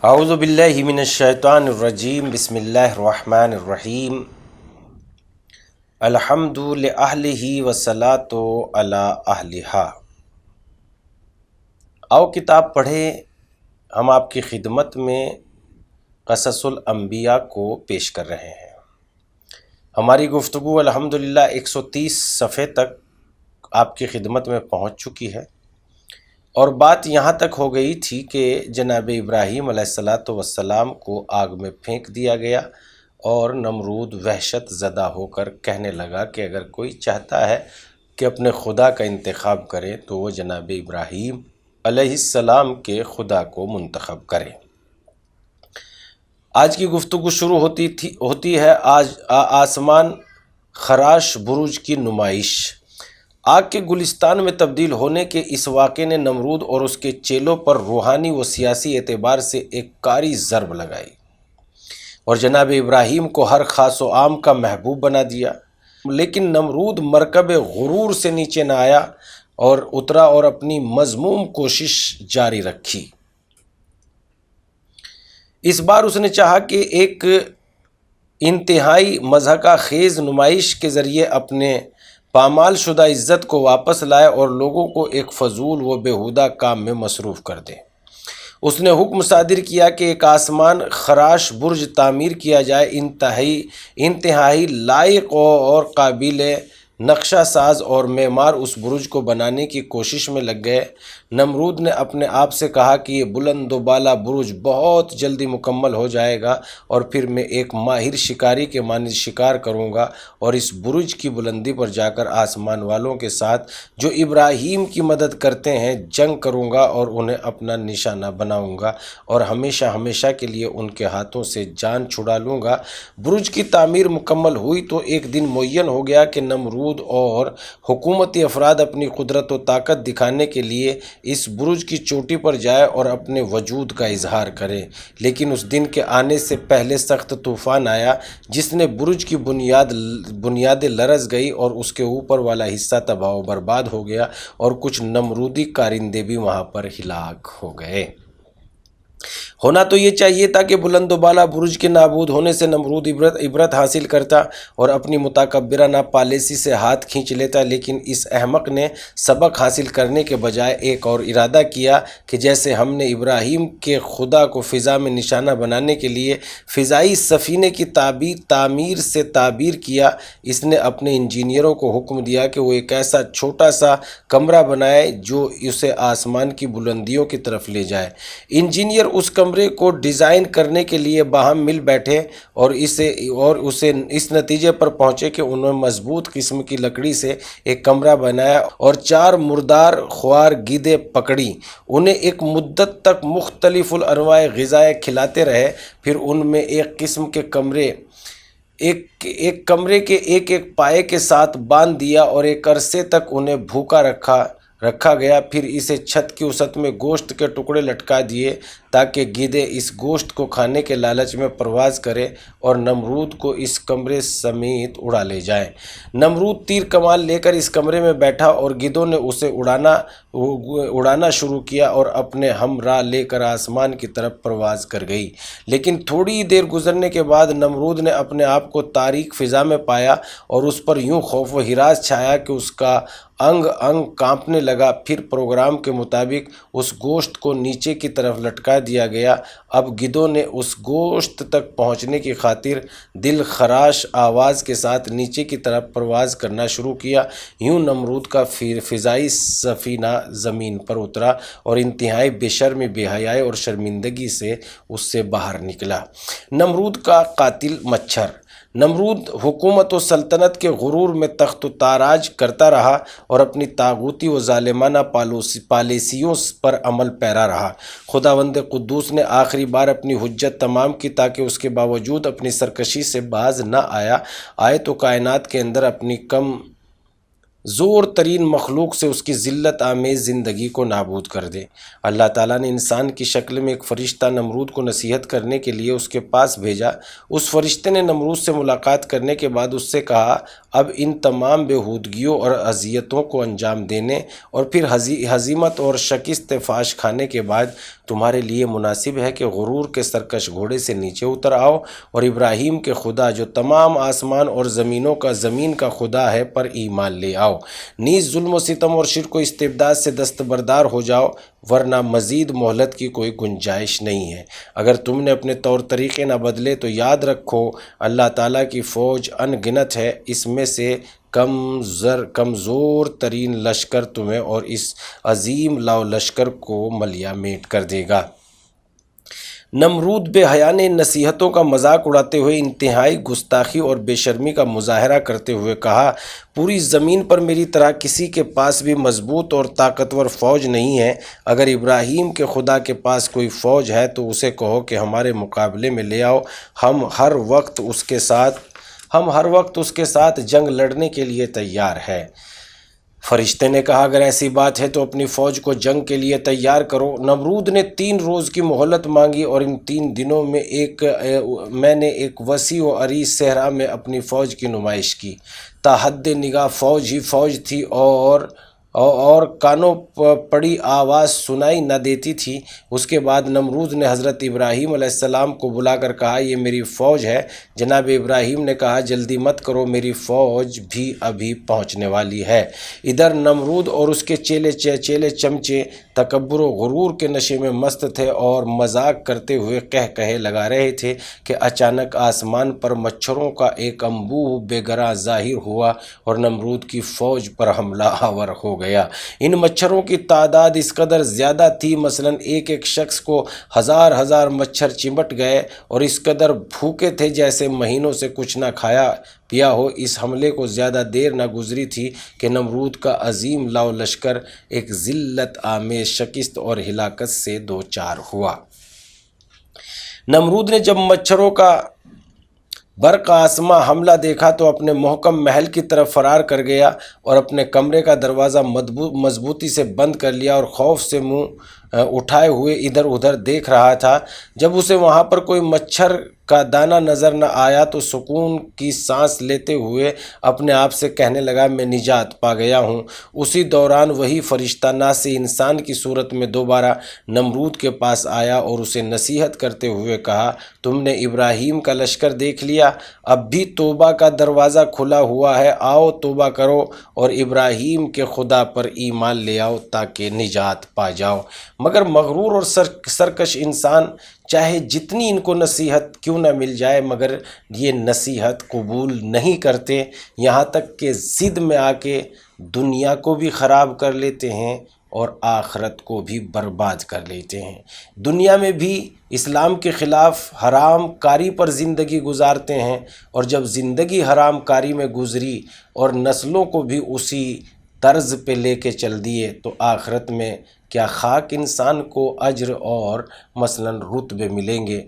اعوذ باللہ من الشیطان الرجیم بسم اللہ الرحمن الرحیم الحمد لأہلہ والصلاۃ علی اہلہا۔ آؤ کتاب پڑھیں، ہم آپ کی خدمت میں قصص الانبیاء کو پیش کر رہے ہیں۔ ہماری گفتگو الحمدللہ 130 صفحے تک آپ کی خدمت میں پہنچ چکی ہے، اور بات یہاں تک ہو گئی تھی کہ جناب ابراہیم علیہ السلام کو آگ میں پھینک دیا گیا، اور نمرود وحشت زدہ ہو کر کہنے لگا کہ اگر کوئی چاہتا ہے کہ اپنے خدا کا انتخاب کرے تو وہ جناب ابراہیم علیہ السلام کے خدا کو منتخب کرے۔ آج کی گفتگو شروع ہوتی ہے آسمان خراش برج کی نمائش۔ آگ کے گلستان میں تبدیل ہونے کے اس واقعے نے نمرود اور اس کے چیلوں پر روحانی و سیاسی اعتبار سے ایک کاری ضرب لگائی، اور جناب ابراہیم کو ہر خاص و عام کا محبوب بنا دیا۔ لیکن نمرود مرکب غرور سے نیچے نہ آیا اور اترا اور اپنی مذموم کوشش جاری رکھی۔ اس بار اس نے چاہا کہ ایک انتہائی مضحکہ خیز نمائش کے ذریعے اپنے پامال شدہ عزت کو واپس لائے اور لوگوں کو ایک فضول و بیہودہ کام میں مصروف کر دے۔ اس نے حکم صادر کیا کہ ایک آسمان خراش برج تعمیر کیا جائے۔ انتہائی لائق اور قابل نقشہ ساز اور معمار اس برج کو بنانے کی کوشش میں لگ گئے۔ نمرود نے اپنے آپ سے کہا کہ یہ بلند و بالا برج بہت جلدی مکمل ہو جائے گا، اور پھر میں ایک ماہر شکاری کے مانند شکار کروں گا، اور اس برج کی بلندی پر جا کر آسمان والوں کے ساتھ جو ابراہیم کی مدد کرتے ہیں جنگ کروں گا، اور انہیں اپنا نشانہ بناؤں گا، اور ہمیشہ ہمیشہ کے لیے ان کے ہاتھوں سے جان چھڑا لوں گا۔ برج کی تعمیر مکمل ہوئی تو ایک دن معین ہو گیا کہ نمرود اور حکومتی افراد اپنی قدرت و طاقت دکھانے کے لیے اس برج کی چوٹی پر جائے اور اپنے وجود کا اظہار کرے۔ لیکن اس دن کے آنے سے پہلے سخت طوفان آیا، جس نے برج کی بنیادیں لرز گئی، اور اس کے اوپر والا حصہ تباہ و برباد ہو گیا، اور کچھ نمرودی کارندے بھی وہاں پر ہلاک ہو گئے۔ ہونا تو یہ چاہیے تھا کہ بلند و بالا برج کے نابود ہونے سے نمرود عبرت حاصل کرتا اور اپنی متکبرانہ پالیسی سے ہاتھ کھینچ لیتا، لیکن اس احمق نے سبق حاصل کرنے کے بجائے ایک اور ارادہ کیا کہ جیسے ہم نے ابراہیم کے خدا کو فضا میں نشانہ بنانے کے لیے فضائی سفینے کی تعمیر سے تعبیر کیا، اس نے اپنے انجینئروں کو حکم دیا کہ وہ ایک ایسا چھوٹا سا کمرہ بنائے جو اسے آسمان کی بلندیوں کی طرف لے جائے۔ انجینئر اس کمرے کو ڈیزائن کرنے کے لیے باہم مل بیٹھے، اور اسے اس نتیجے پر پہنچے کہ انہوں نے مضبوط قسم کی لکڑی سے ایک کمرہ بنایا اور 4 مردار خوار گیدے پکڑی، انہیں ایک مدت تک مختلف الانواع غذائیں کھلاتے رہے، پھر ان میں ایک کمرے کے ایک پائے کے ساتھ باندھ دیا، اور ایک عرصے تک انہیں بھوکا رکھا گیا۔ پھر اسے چھت کی وسعت میں گوشت کے ٹکڑے لٹکا دیے تاکہ گیدے اس گوشت کو کھانے کے لالچ میں پرواز کرے اور نمرود کو اس کمرے سمیت اڑا لے جائیں۔ نمرود تیر کمان لے کر اس کمرے میں بیٹھا، اور گیدوں نے اسے اڑانا شروع کیا اور اپنے ہمراہ لے کر آسمان کی طرف پرواز کر گئی۔ لیکن تھوڑی دیر گزرنے کے بعد نمرود نے اپنے آپ کو تاریک فضا میں پایا، اور اس پر یوں خوف و ہراس چھایا کہ اس کا انگ کانپنے لگا۔ پھر پروگرام کے مطابق اس گوشت کو نیچے کی طرف لٹکا دیا گیا۔ اب گدھوں نے اس گوشت تک پہنچنے کی خاطر دل خراش آواز کے ساتھ نیچے کی طرف پرواز کرنا شروع کیا۔ یوں نمرود کا فضائی سفینہ زمین پر اترا، اور انتہائی بے شرمی، بے حیائی اور شرمندگی سے اس سے باہر نکلا۔ نمرود کا قاتل مچھر۔ نمرود حکومت و سلطنت کے غرور میں تخت و تاراج کرتا رہا اور اپنی طاغوتی و ظالمانہ پالیسیوں پر عمل پیرا رہا۔ خداوند قدوس نے آخری بار اپنی حجت تمام کی تاکہ اس کے باوجود اپنی سرکشی سے باز نہ آئے تو کائنات کے اندر اپنی کم زور ترین مخلوق سے اس کی ذلت آمیز زندگی کو نابود کر دے۔ اللہ تعالیٰ نے انسان کی شکل میں ایک فرشتہ نمرود کو نصیحت کرنے کے لیے اس کے پاس بھیجا۔ اس فرشتے نے نمرود سے ملاقات کرنے کے بعد اس سے کہا، اب ان تمام بےہودگیوں اور اذیتوں کو انجام دینے اور پھر ہزیمت اور شکست فاش کھانے کے بعد تمہارے لیے مناسب ہے کہ غرور کے سرکش گھوڑے سے نیچے اتر آؤ اور ابراہیم کے خدا جو تمام آسمان اور زمین کا خدا ہے پر ایمان لے آؤ، نیز ظلم و ستم اور شرک و استبداد سے دستبردار ہو جاؤ، ورنہ مزید مہلت کی کوئی گنجائش نہیں ہے۔ اگر تم نے اپنے طور طریقے نہ بدلے تو یاد رکھو اللہ تعالیٰ کی فوج ان گنت ہے، اس میں سے کمزور ترین لشکر تمہیں اور اس عظیم لاؤ لشکر کو ملیا میٹ کر دے گا۔ نمرود بے حیا نے نصیحتوں کا مذاق اڑاتے ہوئے انتہائی گستاخی اور بے شرمی کا مظاہرہ کرتے ہوئے کہا، پوری زمین پر میری طرح کسی کے پاس بھی مضبوط اور طاقتور فوج نہیں ہے۔ اگر ابراہیم کے خدا کے پاس کوئی فوج ہے تو اسے کہو کہ ہمارے مقابلے میں لے آؤ، ہم ہر وقت اس کے ساتھ جنگ لڑنے کے لیے تیار ہے۔ فرشتے نے کہا، اگر ایسی بات ہے تو اپنی فوج کو جنگ کے لیے تیار کرو۔ نمرود نے 3 روز کی مہلت مانگی اور ان 3 دنوں میں نے ایک وسیع و عریض صحرا میں اپنی فوج کی نمائش کی۔ تا حد نگاہ فوج ہی فوج تھی اور کانوں پڑی آواز سنائی نہ دیتی تھی۔ اس کے بعد نمرود نے حضرت ابراہیم علیہ السلام کو بلا کر کہا، یہ میری فوج ہے۔ جناب ابراہیم نے کہا، جلدی مت کرو، میری فوج بھی ابھی پہنچنے والی ہے۔ ادھر نمرود اور اس کے چیلے چمچے تکبر و غرور کے نشے میں مست تھے اور مذاق کرتے ہوئے کہے لگا رہے تھے کہ اچانک آسمان پر مچھروں کا ایک انبوہ بے گراں ظاہر ہوا اور نمرود کی فوج پر حملہ آور ہو گیا۔ ان مچھروں کی تعداد اس قدر زیادہ تھی، مثلاً ایک شخص کو ہزار مچھر چمٹ گئے اور اس قدر بھوکے تھے جیسے مہینوں سے کچھ نہ کھایا پیا ہو۔ اس حملے کو زیادہ دیر نہ گزری تھی کہ نمرود کا عظیم لاؤ لشکر ایک ذلت آمیز شکست اور ہلاکت سے دوچار ہوا۔ نمرود نے جب مچھروں کا برق آسماں حملہ دیکھا تو اپنے محکم محل کی طرف فرار کر گیا اور اپنے کمرے کا دروازہ مضبوطی سے بند کر لیا اور خوف سے منہ اٹھائے ہوئے ادھر ادھر دیکھ رہا تھا۔ جب اسے وہاں پر کوئی مچھر کا دانہ نظر نہ آیا تو سکون کی سانس لیتے ہوئے اپنے آپ سے کہنے لگا، میں نجات پا گیا ہوں۔ اسی دوران وہی فرشتہ ناسی انسان کی صورت میں دوبارہ نمرود کے پاس آیا اور اسے نصیحت کرتے ہوئے کہا، تم نے ابراہیم کا لشکر دیکھ لیا، اب بھی توبہ کا دروازہ کھلا ہوا ہے، آؤ توبہ کرو اور ابراہیم کے خدا پر ایمان لے آؤ تاکہ نجات پا جاؤ۔ مگر مغرور اور سرکش انسان چاہے جتنی ان کو نصیحت کیوں نہ مل جائے مگر یہ نصیحت قبول نہیں کرتے، یہاں تک کہ ضد میں آ کے دنیا کو بھی خراب کر لیتے ہیں اور آخرت کو بھی برباد کر لیتے ہیں۔ دنیا میں بھی اسلام کے خلاف حرام کاری پر زندگی گزارتے ہیں، اور جب زندگی حرام کاری میں گزری اور نسلوں کو بھی اسی طرز پہ لے کے چل دیے تو آخرت میں کیا خاک انسان کو اجر اور مثلاً رتبے ملیں گے۔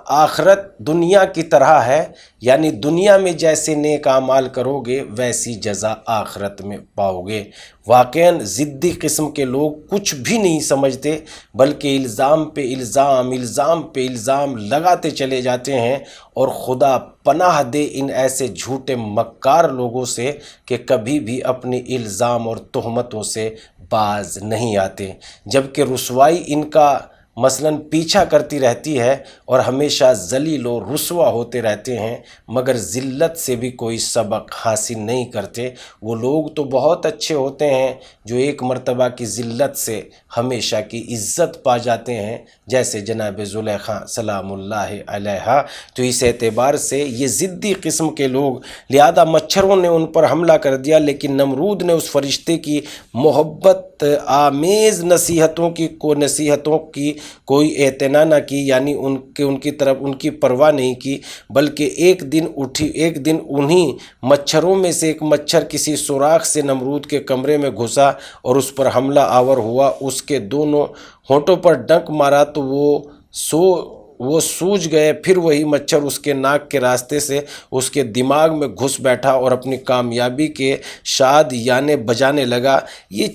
آخرت دنیا کی طرح ہے، یعنی دنیا میں جیسے نیک اعمال کرو گے ویسی جزا آخرت میں پاؤ گے۔ واقعاً ضدی قسم کے لوگ کچھ بھی نہیں سمجھتے بلکہ الزام پہ الزام لگاتے چلے جاتے ہیں، اور خدا پناہ دے ان ایسے جھوٹے مکار لوگوں سے کہ کبھی بھی اپنی الزام اور تہمتوں سے باز نہیں آتے، جبکہ رسوائی ان کا مثلاً پیچھا کرتی رہتی ہے اور ہمیشہ ذلیل و رسوا ہوتے رہتے ہیں، مگر ذلت سے بھی کوئی سبق حاصل نہیں کرتے۔ وہ لوگ تو بہت اچھے ہوتے ہیں جو ایک مرتبہ کی ذلت سے ہمیشہ کی عزت پا جاتے ہیں، جیسے جناب زلیخا سلام اللہ علیہا۔ تو اس اعتبار سے یہ ضدی قسم کے لوگ، لہذا مچھروں نے ان پر حملہ کر دیا، لیکن نمرود نے اس فرشتے کی محبت آمیز نصیحتوں کی کوئی اعتنا نہ کی، یعنی ان کی طرف ان کی پرواہ نہیں کی، بلکہ ایک دن انہی مچھروں میں سے ایک مچھر کسی سوراخ سے نمرود کے کمرے میں گھسا اور اس پر حملہ آور ہوا، اس کے دونوں ہونٹوں پر ڈنک مارا تو وہ وہ سوج گئے، پھر وہی مچھر اس کے ناک کے راستے سے اس کے دماغ میں گھس بیٹھا اور اپنی کامیابی کے شاد یانے بجانے لگا۔ یہ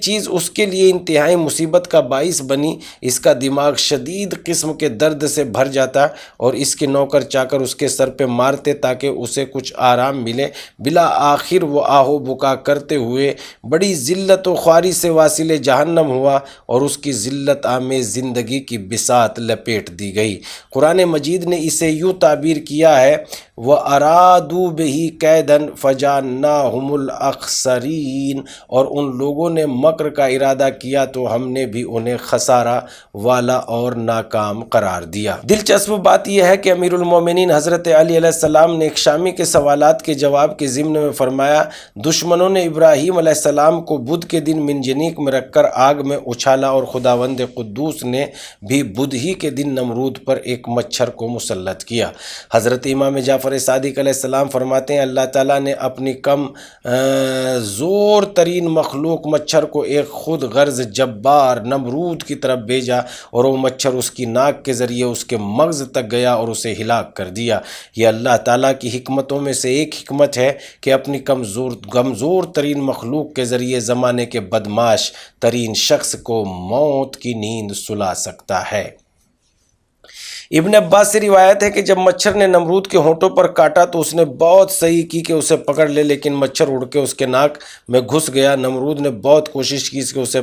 چیز اس کے لیے انتہائی مصیبت کا باعث بنی۔ اس کا دماغ شدید قسم کے درد سے بھر جاتا اور اس کے نوکر چاکر اس کے سر پہ مارتے تاکہ اسے کچھ آرام ملے۔ بالآخر وہ آہو بکا کرتے ہوئے بڑی ذلت و خواری سے واصل جہنم ہوا اور اس کی ذلت آمیز زندگی کی بساط لپیٹ دی گئی۔ قرآن مجید نے اسے یوں تعبیر کیا ہے، وَأَرَادُوا بِهِ كَيْدًا فَجَعَلْنَاهُمُ الْأَخْسَرِينَ، اور ان لوگوں نے مکر کا ارادہ کیا تو ہم نے بھی انہیں خسارہ والا اور ناکام قرار دیا۔ دلچسپ بات یہ ہے کہ امیر المومنین حضرت علی علیہ السلام نے ایک شامی کے سوالات کے جواب کے ضمن میں فرمایا، دشمنوں نے ابراہیم علیہ السلام کو بدھ کے دن منجنیق میں رکھ کر آگ میں اچھالا اور خداوند قدوس نے بھی بدھ ہی کے دن نمرود پر ایک مچھر کو مسلط کیا۔ حضرت امام جعفر صادق علیہ السلام فرماتے ہیں، اللہ تعالیٰ نے اپنی کم زور ترین مخلوق مچھر کو ایک خود غرض جبار نمرود کی طرف بھیجا اور وہ مچھر اس کی ناک کے ذریعے اس کے مغز تک گیا اور اسے ہلاک کر دیا۔ یہ اللہ تعالیٰ کی حکمتوں میں سے ایک حکمت ہے کہ اپنی کمزور ترین مخلوق کے ذریعے زمانے کے بدماش ترین شخص کو موت کی نیند سلا سکتا ہے۔ ابن عباس سے روایت ہے کہ جب مچھر نے نمرود کے ہونٹوں پر کاٹا تو اس نے بہت صحیح کی کہ اسے پکڑ لے، لیکن مچھر اڑ کے اس کے ناک میں گھس گیا۔ نمرود نے بہت کوشش کی کہ اسے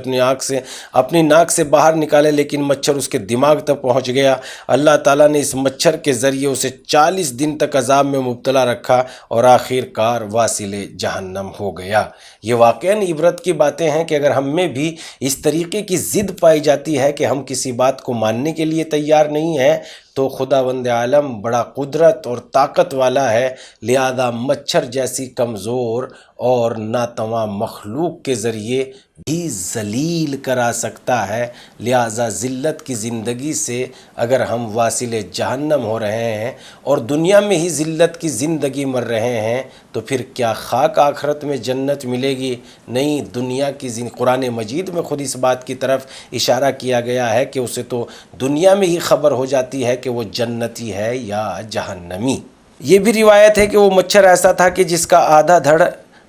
اپنی ناک سے باہر نکالے، لیکن مچھر اس کے دماغ تک پہنچ گیا۔ اللہ تعالیٰ نے اس مچھر کے ذریعے اسے 40 دن تک عذاب میں مبتلا رکھا اور آخر کار واصل جہنم ہو گیا۔ یہ واقعاً عبرت کی باتیں ہیں کہ اگر ہم میں بھی اس طریقے کی ضد پائی جاتی ہے کہ ہم کسی بات کو ماننے کے لیے تیار نہیں ہیں تو خداوند عالم بڑا قدرت اور طاقت والا ہے، لہذا مچھر جیسی کمزور اور ناتواں مخلوق کے ذریعے بھی ذلیل کرا سکتا ہے۔ لہذا ذلت کی زندگی سے اگر ہم واصل جہنم ہو رہے ہیں اور دنیا میں ہی ذلت کی زندگی مر رہے ہیں تو پھر کیا خاک آخرت میں جنت ملے گی؟ نہیں، دنیا کی قرآن مجید میں خود اس بات کی طرف اشارہ کیا گیا ہے کہ اسے تو دنیا میں ہی خبر ہو جاتی ہے کہ وہ جنتی ہے یا جہنمی۔ یہ بھی روایت ہے کہ وہ مچھر ایسا تھا کہ جس کا آدھا دھڑ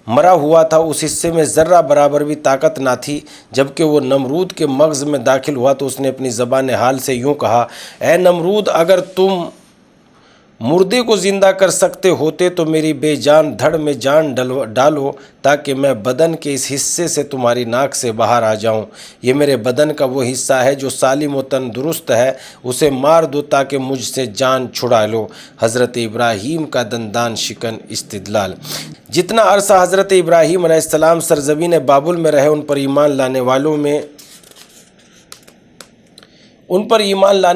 مرا ہوا تھا، اس حصے میں ذرہ برابر بھی طاقت نہ تھی۔ جبکہ وہ نمرود کے مغز میں داخل ہوا تو اس نے اپنی زبان حال سے یوں کہا، اے نمرود، اگر تم مردے کو زندہ کر سکتے ہوتے تو میری بے جان دھڑ میں جان ڈالو تاکہ میں بدن کے اس حصے سے تمہاری ناک سے باہر آ جاؤں۔ یہ میرے بدن کا وہ حصہ ہے جو سالم و تندرست ہے، اسے مار دو تاکہ مجھ سے جان چھڑا لو۔ حضرت ابراہیم کا دندان شکن استدلال۔ جتنا عرصہ حضرت ابراہیم علیہ السلام سرزمین بابل میں رہے، ان پر ایمان لانے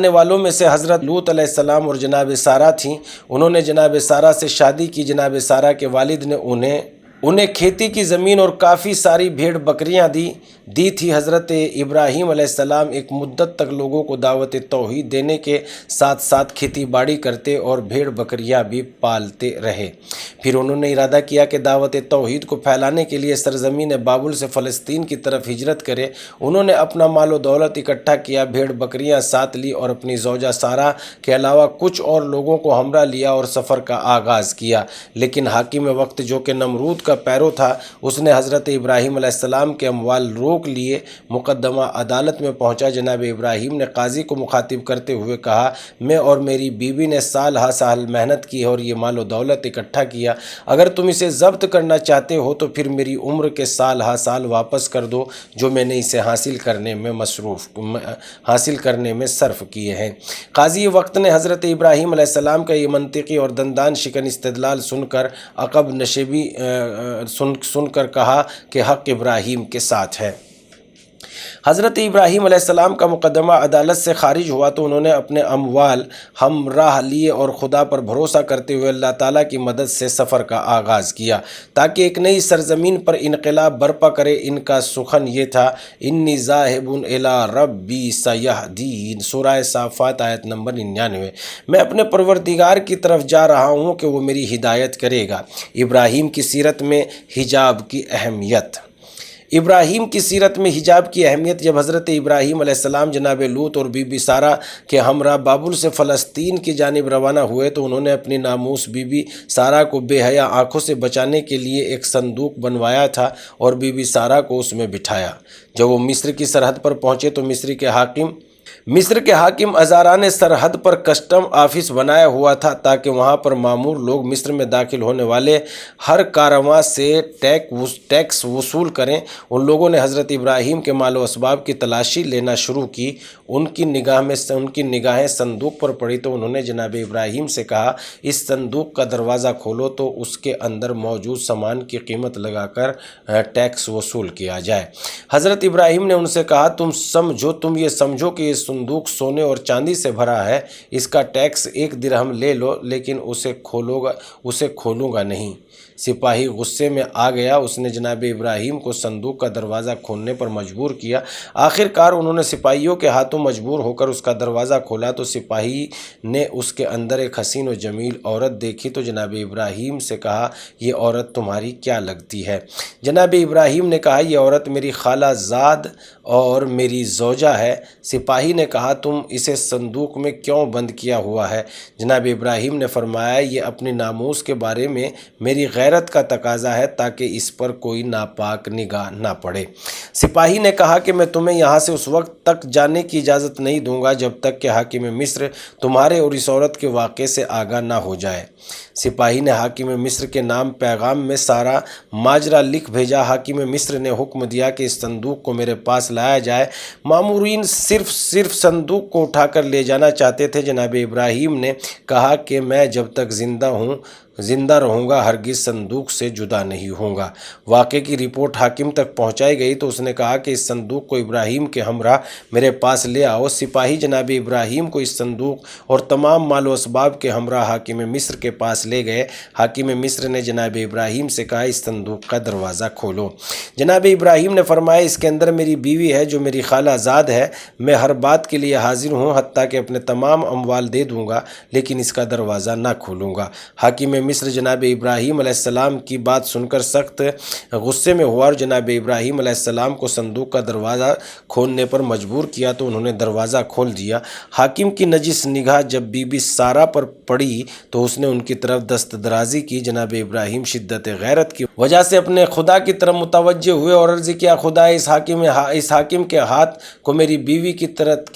والوں میں سے حضرت لوط علیہ السلام اور جناب سارہ تھیں۔ انہوں نے جناب سارہ سے شادی کی۔ جناب سارہ کے والد نے انہیں کھیتی کی زمین اور کافی ساری بھیڑ بکریاں دی تھی۔ حضرت ابراہیم علیہ السلام ایک مدت تک لوگوں کو دعوت توحید دینے کے ساتھ ساتھ کھیتی باڑی کرتے اور بھیڑ بکریاں بھی پالتے رہے۔ پھر انہوں نے ارادہ کیا کہ دعوت توحید کو پھیلانے کے لیے سرزمین بابل سے فلسطین کی طرف ہجرت کرے۔ انہوں نے اپنا مال و دولت اکٹھا کیا، بھیڑ بکریاں ساتھ لی اور اپنی زوجہ سارہ کے علاوہ کچھ اور لوگوں کو ہمراہ لیا اور سفر کا آغاز کیا۔ لیکن حاکم وقت جو کہ نمرود کا پیرو تھا، اس نے حضرت ابراہیم علیہ السلام کے اموال روک لیے۔ مقدمہ عدالت میں پہنچا۔ جناب ابراہیم نے قاضی کو مخاطب کرتے ہوئے کہا، میں اور میری بیوی نے سال ہا سال محنت کی اور یہ مال و دولت اکٹھا کیا۔ اگر تم اسے ضبط کرنا چاہتے ہو تو پھر میری عمر کے سال ہا سال واپس کر دو جو میں نے اسے حاصل کرنے میں صرف کیے ہیں۔ قاضی وقت نے حضرت ابراہیم علیہ السلام کا یہ منطقی اور دندان شکن استدلال سن کر عقب نشیبی سن کر کہا کہ حق ابراہیم کے ساتھ ہے۔ حضرت ابراہیم علیہ السلام کا مقدمہ عدالت سے خارج ہوا تو انہوں نے اپنے اموال ہمراہ لیے اور خدا پر بھروسہ کرتے ہوئے اللہ تعالیٰ کی مدد سے سفر کا آغاز کیا تاکہ ایک نئی سرزمین پر انقلاب برپا کرے۔ ان کا سخن یہ تھا، انی ذاہب الی ربی سیہدین، سورہ صافات آیت نمبر 99۔ میں اپنے پروردگار کی طرف جا رہا ہوں کہ وہ میری ہدایت کرے گا۔ ابراہیم کی سیرت میں حجاب کی اہمیت۔ ابراہیم کی سیرت میں حجاب کی اہمیت۔ جب حضرت ابراہیم علیہ السلام جناب لوط اور بی بی سارہ کے ہمراہ بابل سے فلسطین کی جانب روانہ ہوئے تو انہوں نے اپنی ناموس بی بی سارہ کو بے حیا آنکھوں سے بچانے کے لیے ایک صندوق بنوایا تھا اور بی بی سارہ کو اس میں بٹھایا۔ جب وہ مصر کی سرحد پر پہنچے تو مصر کے حاکم ازارا نے سرحد پر کسٹم آفس بنایا ہوا تھا تاکہ وہاں پر مامور لوگ مصر میں داخل ہونے والے ہر کاررواں سے ٹیکس وصول کریں۔ ان لوگوں نے حضرت ابراہیم کے مال و اسباب کی تلاشی لینا شروع کی۔ ان کی نگاہیں صندوق پر پڑی تو انہوں نے جناب ابراہیم سے کہا، اس صندوق کا دروازہ کھولو تو اس کے اندر موجود سامان کی قیمت لگا کر ٹیکس وصول کیا جائے۔ حضرت ابراہیم نے ان سے کہا، تم یہ سمجھو کہ یہ صندوق سونے اور چاندی سے بھرا ہے، اس کا ٹیکس 1 درہم لے لو لیکن اسے کھولوں گا نہیں۔ سپاہی غصے میں آ گیا، اس نے جناب ابراہیم کو صندوق کا دروازہ کھولنے پر مجبور کیا۔ آخر کار انہوں نے سپاہیوں کے ہاتھوں مجبور ہو کر اس کا دروازہ کھولا تو سپاہی نے اس کے اندر ایک حسین و جمیل عورت دیکھی تو جناب ابراہیم سے کہا، یہ عورت تمہاری کیا لگتی ہے؟ جناب ابراہیم نے کہا، یہ عورت میری خالہ زاد اور میری زوجہ ہے۔ سپاہی نے کہا، تم اسے صندوق میں کیوں بند کیا ہوا ہے؟ جناب ابراہیم نے فرمایا، یہ اپنی ناموس کے بارے میں میری غیرت کا تقاضا ہے تاکہ اس پر کوئی ناپاک نگاہ نہ پڑے۔ سپاہی نے کہا کہ میں تمہیں یہاں سے اس وقت تک جانے کی اجازت نہیں دوں گا جب تک کہ حاکم مصر تمہارے اور اس عورت کے واقعے سے آگاہ نہ ہو جائے۔ سپاہی نے حاکم مصر کے نام پیغام میں سارا ماجرا لکھ بھیجا۔ حاکم مصر نے حکم دیا کہ اس صندوق کو میرے پاس لایا جائے۔ مامورین صرف صندوق کو اٹھا کر لے جانا چاہتے تھے۔ جناب ابراہیم نے کہا کہ میں جب تک زندہ رہوں گا ہرگز صندوق سے جدا نہیں ہوں گا۔ واقعے کی رپورٹ حاکم تک پہنچائی گئی تو اس نے کہا کہ اس صندوق کو ابراہیم کے ہمراہ میرے پاس لے آؤ۔ سپاہی جناب ابراہیم کو اس صندوق اور تمام مال و اسباب کے ہمراہ حاکم مصر کے پاس لے گئے۔ حاکم مصر نے جناب ابراہیم سے کہا، اس صندوق کا دروازہ کھولو۔ جناب ابراہیم نے فرمایا، اس کے اندر میری بیوی ہے جو میری خالہ زاد ہے، میں ہر بات کے لیے حاضر ہوں، حتیٰ کہ اپنے تمام اموال دے دوں گا لیکن اس کا دروازہ نہ کھولوں گا۔ حاکم مصر جناب ابراہیم علیہ السلام کی بات سن کر سخت غصے میں ہوا اور جناب ابراہیم علیہ السلام کو صندوق کا دروازہ کھولنے پر مجبور کیا تو انہوں نے دروازہ کھول دیا۔ حاکم کی نجس نگاہ جب بی بی سارہ پر پڑی تو اس نے ان کی طرف دست درازی کی۔ جناب ابراہیم شدت غیرت کی وجہ سے اپنے خدا کی طرف متوجہ ہوئے اور عرض کیا، خدا اس حاکم کے ہاتھ کو میری بیوی کی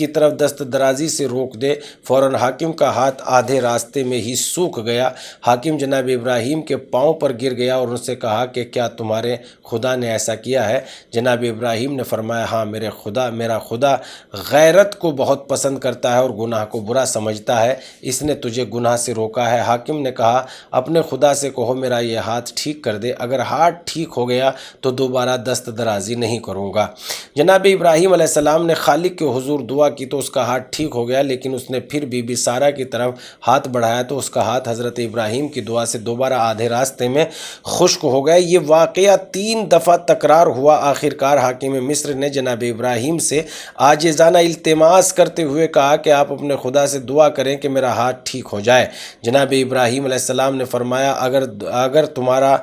طرف دست درازی سے روک دے۔ فوراً حاکم کا ہاتھ آدھے راستے میں ہی سوکھ گیا۔ حاکم جناب ابراہیم کے پاؤں پر گر گیا اور ان سے کہا کہ کیا تمہارے خدا نے ایسا کیا ہے؟ جناب ابراہیم نے فرمایا، ہاں میرا خدا غیرت کو بہت پسند کرتا ہے اور گناہ کو برا سمجھتا ہے، اس نے تجھے گناہ سے روکا ہے۔ حاکم نے کہا، اپنے خدا سے کہو میرا یہ ہاتھ ٹھیک کر دے، اگر ہاتھ ٹھیک ہو گیا تو دوبارہ دست درازی نہیں کروں گا۔ جناب ابراہیم علیہ السلام نے خالق کے حضور دعا کی تو اس کا ہاتھ ٹھیک ہو گیا، لیکن اس نے پھر بی بی سارہ کی طرف ہاتھ بڑھایا تو اس کا ہاتھ حضرت ابراہیم کی دعا سے دوبارہ آدھے راستے میں خشک ہو گیا۔ یہ واقعہ 3 دفعہ تکرار ہوا۔ آخر کار حاکم مصر نے جناب ابراہیم سے عاجزانہ التماس کرتے ہوئے کہا کہ آپ اپنے خدا سے دعا کریں کہ میرا ہاتھ ٹھیک ہو جائے۔ جناب ابراہیم علیہ السلام نے فرمایا، اگر تمہارا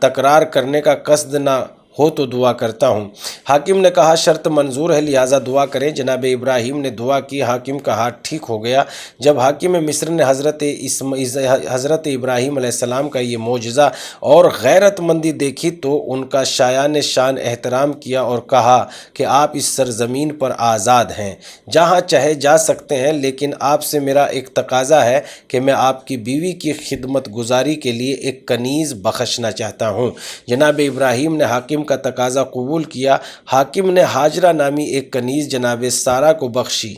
تکرار کرنے کا قصد نہ ہو تو دعا کرتا ہوں۔ حاکم نے کہا، شرط منظور ہے، لہٰذا دعا کریں۔ جناب ابراہیم نے دعا کی، حاکم کا ہاتھ ٹھیک ہو گیا۔ جب حاکم مصر نے حضرت ابراہیم علیہ السلام کا یہ معجزہ اور غیرت مندی دیکھی تو ان کا شایان شان احترام کیا اور کہا کہ آپ اس سرزمین پر آزاد ہیں، جہاں چاہے جا سکتے ہیں، لیکن آپ سے میرا ایک تقاضا ہے کہ میں آپ کی بیوی کی خدمت گزاری کے لیے ایک کنیز بخشنا چاہتا ہوں۔ جناب ابراہیم نے حاکم کا تقاضا قبول کیا۔ حاکم نے ہاجرہ نامی ایک کنیز جناب سارہ کو بخشی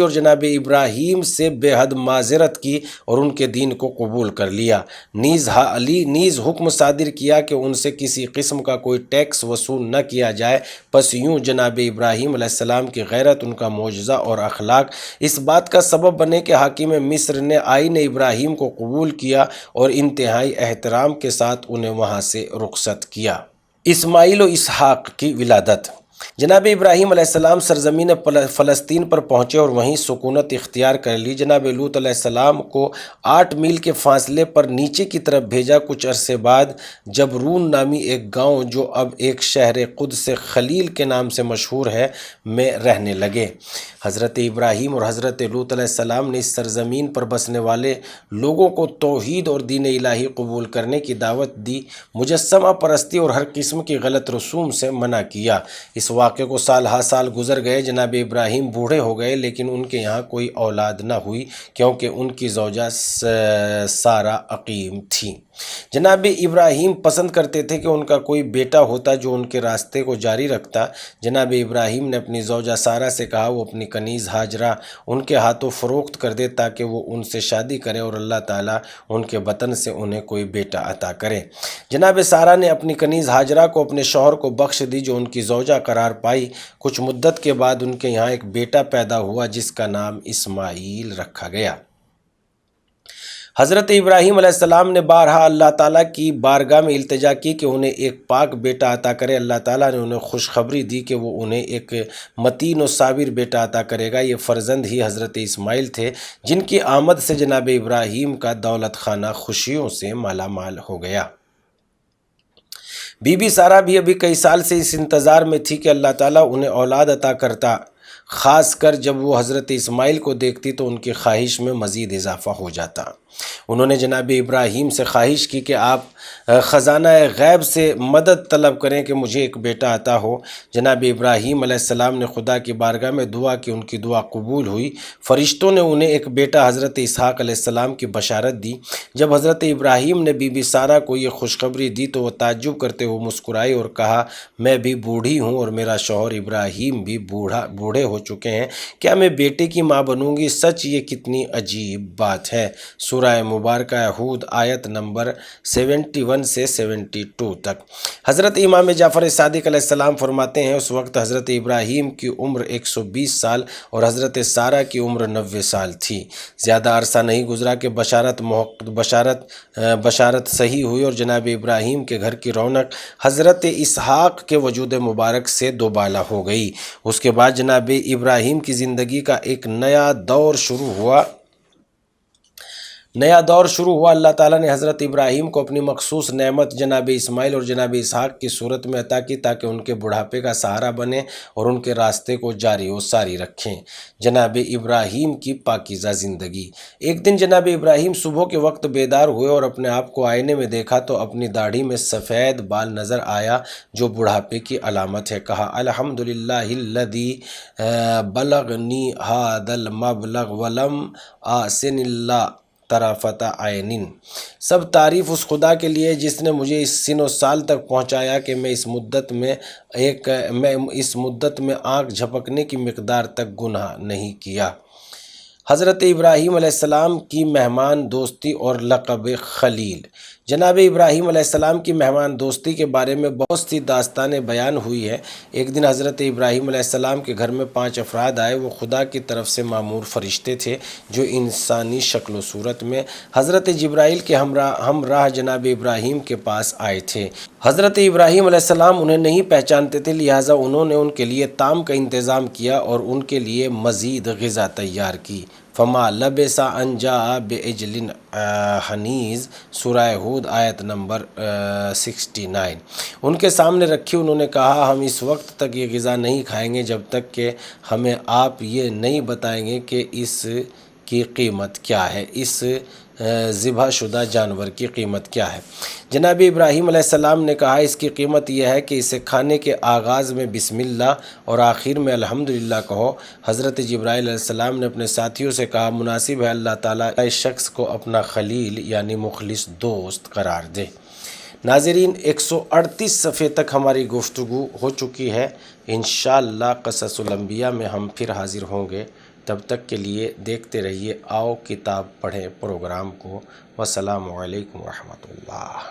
اور جناب ابراہیم سے بے حد معذرت کی اور ان کے دین کو قبول کر لیا۔ نیز حکم صادر کیا کہ ان سے کسی قسم کا کوئی ٹیکس وصول نہ کیا جائے۔ پس یوں جناب ابراہیم علیہ السلام کی غیرت، ان کا معجزہ اور اخلاق اس بات کا سبب بنے کہ حاکم مصر نے آئین ابراہیم کو قبول کیا اور انتہائی احترام کے ساتھ انہیں وہاں سے رخصت کیا۔ اسماعیل و اسحاق کی ولادت۔ جناب ابراہیم علیہ السلام سرزمین فلسطین پر پہنچے اور وہیں سکونت اختیار کر لی۔ جناب لوط علیہ السلام کو 8 میل کے فاصلے پر نیچے کی طرف بھیجا۔ کچھ عرصے بعد جبرون نامی ایک گاؤں جو اب ایک شہر قدس خلیل کے نام سے مشہور ہے میں رہنے لگے۔ حضرت ابراہیم اور حضرت لوط علیہ السلام نے اس سرزمین پر بسنے والے لوگوں کو توحید اور دین الہی قبول کرنے کی دعوت دی، مجسمہ پرستی اور ہر قسم کی غلط رسوم سے منع کیا۔ اس واقعے کو سال ہا سال گزر گئے۔ جناب ابراہیم بوڑھے ہو گئے لیکن ان کے یہاں کوئی اولاد نہ ہوئی کیونکہ ان کی زوجہ سارہ عقیم تھی۔ جناب ابراہیم پسند کرتے تھے کہ ان کا کوئی بیٹا ہوتا جو ان کے راستے کو جاری رکھتا۔ جناب ابراہیم نے اپنی زوجہ سارہ سے کہا وہ اپنی کنیز ہاجرہ ان کے ہاتھوں فروخت کر دے تاکہ وہ ان سے شادی کرے اور اللہ تعالیٰ ان کے بطن سے انہیں کوئی بیٹا عطا کرے۔ جناب سارہ نے اپنی کنیز ہاجرہ کو اپنے شوہر کو بخش دی جو ان کی زوجہ قرار پائی۔ کچھ مدت کے بعد ان کے یہاں ایک بیٹا پیدا ہوا جس کا نام اسماعیل رکھا گیا۔ حضرت ابراہیم علیہ السلام نے بارہا اللہ تعالیٰ کی بارگاہ میں التجا کی کہ انہیں ایک پاک بیٹا عطا کرے۔ اللہ تعالیٰ نے انہیں خوشخبری دی کہ وہ انہیں ایک متین و صابر بیٹا عطا کرے گا۔ یہ فرزند ہی حضرت اسماعیل تھے جن کی آمد سے جناب ابراہیم کا دولت خانہ خوشیوں سے مالا مال ہو گیا۔ بی بی سارہ بھی ابھی کئی سال سے اس انتظار میں تھی کہ اللہ تعالیٰ انہیں اولاد عطا کرتا، خاص کر جب وہ حضرت اسماعیل کو دیکھتی تو ان کی خواہش میں مزید اضافہ ہو جاتا۔ انہوں نے جناب ابراہیم سے خواہش کی کہ آپ خزانہ غیب سے مدد طلب کریں کہ مجھے ایک بیٹا عطا ہو۔ جناب ابراہیم علیہ السلام نے خدا کی بارگاہ میں دعا کی، ان کی دعا قبول ہوئی۔ فرشتوں نے انہیں ایک بیٹا حضرت اسحاق علیہ السلام کی بشارت دی۔ جب حضرت ابراہیم نے بی بی سارہ کو یہ خوشخبری دی تو وہ تعجب کرتے ہوئے مسکرائی اور کہا میں بھی بوڑھی ہوں اور میرا شوہر ابراہیم بھی بوڑھے ہو چکے ہیں، کیا میں بیٹے کی ماں بنوں گی؟ سچ یہ کتنی عجیب بات ہے۔ سورہ مبارکہ ہود آیت نمبر 71 سے 72 تک۔ حضرت امام جعفر صادق علیہ السلام فرماتے ہیں اس وقت حضرت ابراہیم کی عمر 120 سال اور حضرت سارہ کی عمر 90 سال تھی۔ زیادہ عرصہ نہیں گزرا کہ بشارت صحیح ہوئی اور جناب ابراہیم کے گھر کی رونق حضرت اسحاق کے وجود مبارک سے دوبالا ہو گئی۔ اس کے بعد جناب ابراہیم کی زندگی کا ایک نیا دور شروع ہوا۔ اللہ تعالیٰ نے حضرت ابراہیم کو اپنی مخصوص نعمت جناب اسماعیل اور جناب اسحاق کی صورت میں عطا کی تاکہ ان کے بڑھاپے کا سہارا بنے اور ان کے راستے کو جاری و ساری رکھیں۔ جناب ابراہیم کی پاکیزہ زندگی۔ ایک دن جناب ابراہیم صبح کے وقت بیدار ہوئے اور اپنے آپ کو آئینے میں دیکھا تو اپنی داڑھی میں سفید بال نظر آیا جو بڑھاپے کی علامت ہے۔ کہا الحمدللہ الذی بلغنی ھذا المبلغ ولم آسن اللہ طرفۃ عین۔ سب تعریف اس خدا کے لیے جس نے مجھے اس سن و سال تک پہنچایا کہ میں اس مدت میں آنکھ جھپکنے کی مقدار تک گناہ نہیں کیا۔ حضرت ابراہیم علیہ السلام کی مہمان دوستی اور لقب خلیل۔ جناب ابراہیم علیہ السلام کی مہمان دوستی کے بارے میں بہت سی داستانیں بیان ہوئی ہیں۔ ایک دن حضرت ابراہیم علیہ السلام کے گھر میں 5 افراد آئے۔ وہ خدا کی طرف سے مامور فرشتے تھے جو انسانی شکل و صورت میں حضرت جبرائیل کے ہمراہ جناب ابراہیم کے پاس آئے تھے۔ حضرت ابراہیم علیہ السلام انہیں نہیں پہچانتے تھے، لہٰذا انہوں نے ان کے لیے طعام کا انتظام کیا اور ان کے لیے مزید غذا تیار کی۔ فما لبث ان جاء بعجل حنیذ، سورہ ہود آیت نمبر 69۔ ان کے سامنے رکھی انہوں نے کہا ہم اس وقت تک یہ غذا نہیں کھائیں گے جب تک کہ ہمیں آپ یہ نہیں بتائیں گے کہ اس کی قیمت کیا ہے، اس ذبح شدہ جانور کی قیمت کیا ہے۔ جناب ابراہیم علیہ السلام نے کہا اس کی قیمت یہ ہے کہ اسے کھانے کے آغاز میں بسم اللہ اور آخر میں الحمدللہ کہو۔ حضرت جبرائیل علیہ السلام نے اپنے ساتھیوں سے کہا مناسب ہے اللہ تعالیٰ اس شخص کو اپنا خلیل یعنی مخلص دوست قرار دے۔ ناظرین 138 صفحے تک ہماری گفتگو ہو چکی ہے۔ انشاءاللہ قصص الانبیاء میں ہم پھر حاضر ہوں گے۔ تب تک کے لیے دیکھتے رہیے آؤ کتاب پڑھیں پروگرام کو۔ والسلام علیکم ورحمۃ اللہ۔